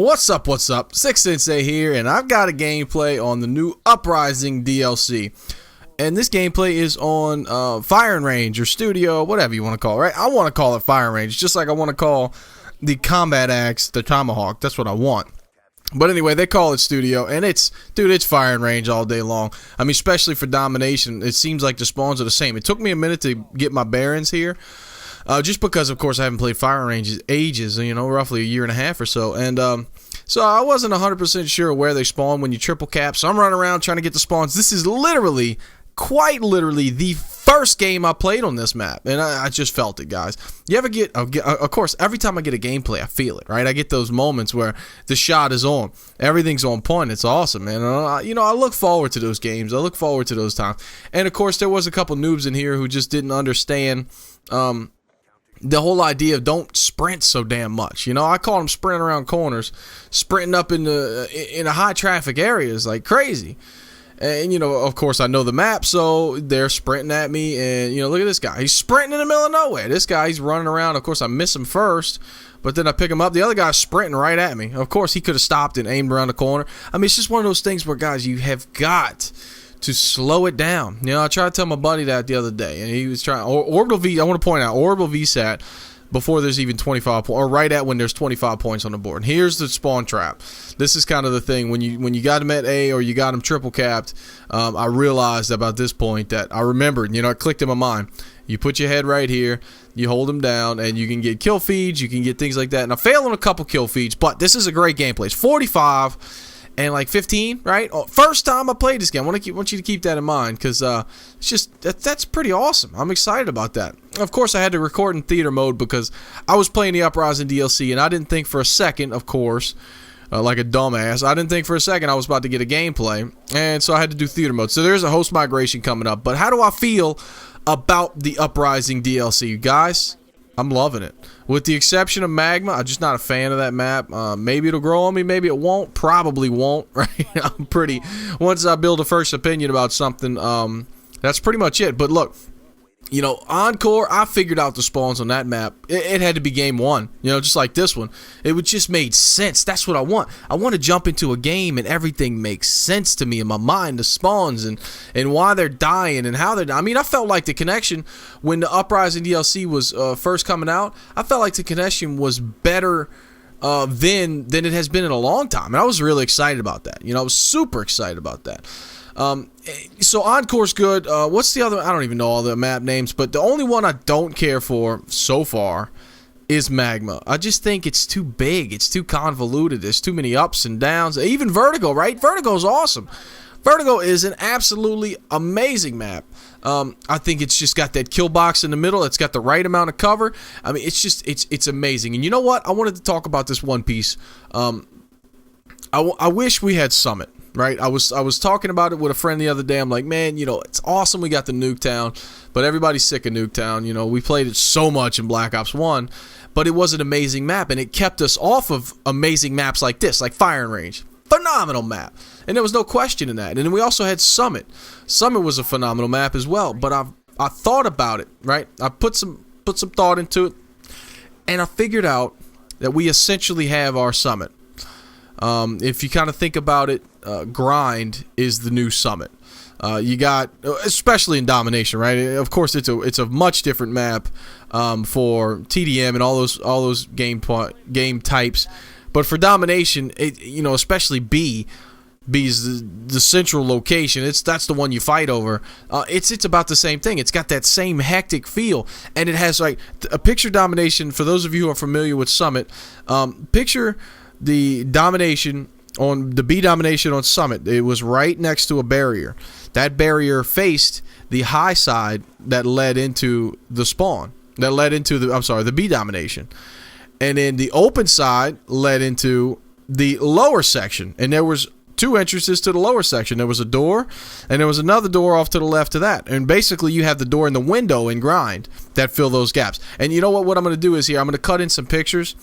What's up, Six Sensei here, and I've got a gameplay on the new Uprising DLC. And this gameplay is on Firing Range or Studio, whatever you want to call it, right? I want to call it Firing Range, just like I want to call the combat axe the Tomahawk. That's what I want. But anyway, they call it Studio, and it's Firing Range all day long. I mean, especially for domination, it seems like the spawns are the same. It took me a minute to get my bearings here. Just because, of course, I haven't played Firing Range in ages, roughly a year and a half or so. And so I wasn't 100% sure where they spawn when you triple cap. So I'm running around trying to get the spawns. This is quite literally, the first game I played on this map. And I just felt it, guys. You ever of course, every time I get a gameplay, I feel it, right? I get those moments where the shot is on. Everything's on point. It's awesome, man. I look forward to those games. I look forward to those times. And, of course, there was a couple noobs in here who just didn't understand the whole idea of don't sprint so damn much. I call them sprinting around corners, sprinting up in the high traffic areas like crazy. And, of course, I know the map, so they're sprinting at me. And, look at this guy. He's sprinting in the middle of nowhere. This guy, he's running around. Of course, I miss him first, but then I pick him up. The other guy's sprinting right at me. Of course, he could have stopped and aimed around the corner. I mean, it's just one of those things where, guys, you have got to slow it down. I tried to tell my buddy that the other day, and he was trying. Orbital V. I want to point out Orbital VSAT before there's even 25 points, or right at when there's 25 points on the board. And here's the spawn trap. This is kind of the thing when you got him at A or you got him triple capped. I realized about this point that I remembered. It clicked in my mind. You put your head right here, you hold him down, and you can get kill feeds. You can get things like that. And I failed on a couple kill feeds, but this is a great gameplay. It's 45. And like 15, right? First time I played this game. I want you to keep that in mind because it's just that's pretty awesome. I'm excited about that. Of course, I had to record in theater mode because I was playing the Uprising DLC, and I didn't think for a second, of course, like a dumbass, I didn't think for a second I was about to get a gameplay, and so I had to do theater mode. So there's a host migration coming up. But how do I feel about the Uprising DLC, guys? I'm loving it. With the exception of Magma, I'm just not a fan of that map. Maybe it'll grow on me, maybe it won't. Probably won't, right? Once I build a first opinion about something, that's pretty much it. But look, Encore, I figured out the spawns on that map. It had to be game one, just like this one. It would just made sense. That's what I want. I want to jump into a game and everything makes sense to me in my mind, the spawns and why they're dying and how they're dying. I mean, I felt like the connection when the Uprising DLC was first coming out, I felt like the connection was better than it has been in a long time. And I was really excited about that. I was super excited about that. So Encore's good. What's the other? I don't even know all the map names, but the only one I don't care for so far is Magma. I just think it's too big. It's too convoluted. There's too many ups and downs. Even Vertigo, right? Vertigo's awesome. Vertigo is an absolutely amazing map. I think it's just got that kill box in the middle. It's got the right amount of cover. I mean, it's amazing. And you know what? I wanted to talk about this one piece. I wish we had Summit. Right, I was talking about it with a friend the other day. I'm like, man, it's awesome we got the Nuketown, but everybody's sick of Nuketown. We played it so much in Black Ops 1, but it was an amazing map, and it kept us off of amazing maps like this, like Firing Range. Phenomenal map, and there was no question in that. And then we also had Summit. Summit was a phenomenal map as well, but I thought about it, right? I put some thought into it, and I figured out that we essentially have our Summit. If you kind of think about it, Grind is the new Summit. You got, especially in Domination, right? Of course, it's a much different map for TDM and all those game types. But for Domination, especially B is the central location. That's the one you fight over. It's about the same thing. It's got that same hectic feel, and it has like a picture Domination. For those of you who are familiar with Summit, picture the domination on the B domination on Summit. It was right next to a barrier. That barrier faced the high side that led into the spawn. That led into the B domination. And then the open side led into the lower section. And there was two entrances to the lower section. There was a door, and there was another door off to the left of that. And basically, you have the door and the window in Grind that fill those gaps. And you know what? What I'm going to do is here, I'm going to cut in some pictures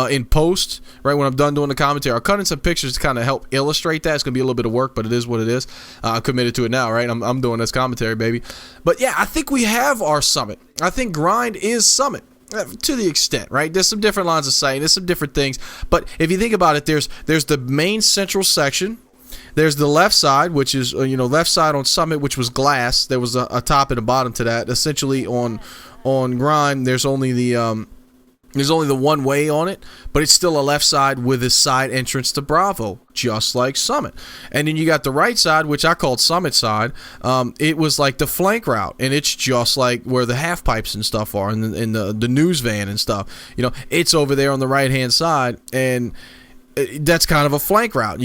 in post, right, when I'm done doing the commentary. I'll cut in some pictures to kind of help illustrate that. It's going to be a little bit of work, but it is what it is. I'm committed to it now, right? I'm doing this commentary, baby. But yeah, I think we have our Summit. I think Grind is Summit. To the extent, right? There's some different lines of sight. There's some different things. But if you think about it, there's the main central section. There's the left side, which is, left side on Summit, which was glass. There was a top and a bottom to that. Essentially, on Grind, there's only the one way on it, but it's still a left side with a side entrance to Bravo, just like Summit. And then you got the right side, which I called Summit side. It was like the flank route, and it's just like where the half pipes and stuff are, and the news van and stuff. It's over there on the right hand side, and that's kind of a flank route.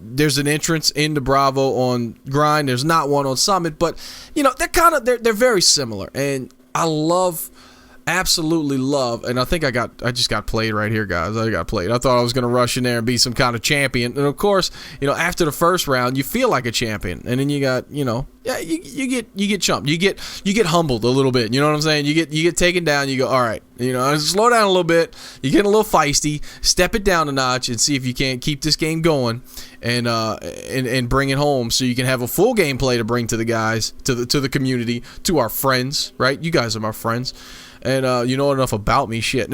There's an entrance into Bravo on Grind. There's not one on Summit, but they're very similar, and absolutely love, and I think I just got played right here, guys. I got played. I thought I was going to rush in there and be some kind of champion, and of course, after the first round, you feel like a champion, and then you got, you get chumped, you get humbled a little bit. You know what I'm saying? You get taken down. You go, all right, slow down a little bit. You get a little feisty. Step it down a notch and see if you can't keep this game going, and bring it home so you can have a full gameplay to bring to the guys, to the community, to our friends. Right? You guys are my friends. And you know enough about me, shit.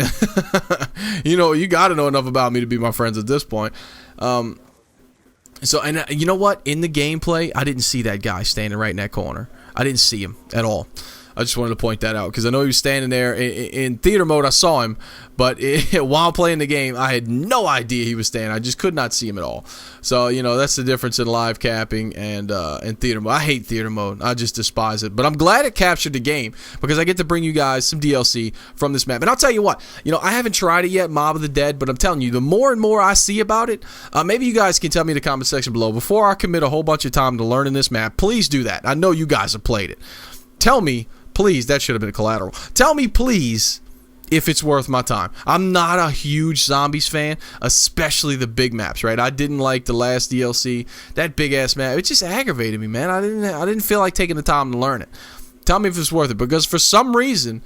You got to know enough about me to be my friends at this point. You know what? In the gameplay, I didn't see that guy standing right in that corner. I didn't see him at all. I just wanted to point that out because I know he was standing there in theater mode. I saw him, but while playing the game, I had no idea he was standing. I just could not see him at all. So that's the difference in live capping and theater mode. I hate theater mode. I just despise it. But I'm glad it captured the game because I get to bring you guys some DLC from this map. And I'll tell you what, I haven't tried it yet, Mob of the Dead, but I'm telling you, the more and more I see about it, maybe you guys can tell me in the comment section below before I commit a whole bunch of time to learning this map. Please do that. I know you guys have played it. Tell me. Please, that should have been collateral. Tell me, please, if it's worth my time. I'm not a huge Zombies fan, especially the big maps, right? I didn't like the last DLC. That big-ass map, it just aggravated me, man. I didn't feel like taking the time to learn it. Tell me if it's worth it, because for some reason,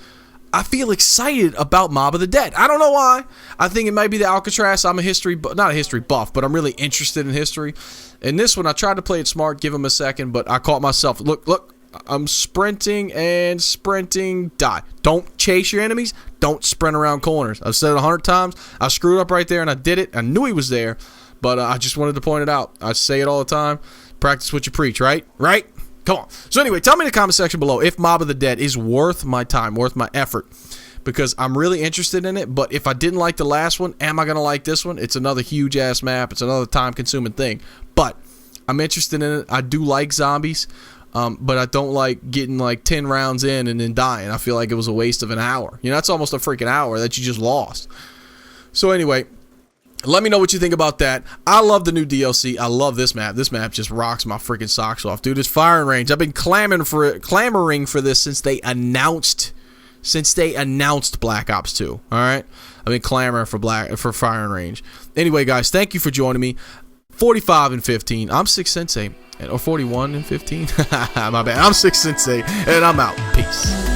I feel excited about Mob of the Dead. I don't know why. I think it might be the Alcatraz. I'm not a history buff, but I'm really interested in history. In this one, I tried to play it smart, give him a second, but I caught myself. Look. I'm sprinting and sprinting. Die. Don't chase your enemies. Don't sprint around corners. I've said it 100 times. I screwed up right there and I did it. I knew he was there, but I just wanted to point it out. I say it all the time. Practice what you preach, right? Right? Come on. So anyway, tell me in the comment section below if Mob of the Dead is worth my time, worth my effort, because I'm really interested in it. But if I didn't like the last one, am I going to like this one? It's another huge-ass map. It's another time-consuming thing. But I'm interested in it. I do like zombies. But I don't like getting like 10 rounds in and then dying. I feel like it was a waste of an hour. That's almost a freaking hour that you just lost. So anyway, let me know what you think about that. I love the new DLC. I love this map. This map just rocks my freaking socks off, dude. It's firing range. I've been clamoring for this since they announced Black Ops 2. All right, I've been clamoring for firing range. Anyway, guys, thank you for joining me. 45 and 15. I'm Six Sensei. Or 41 and 15. My bad. I'm Six Sensei, and I'm out. Peace.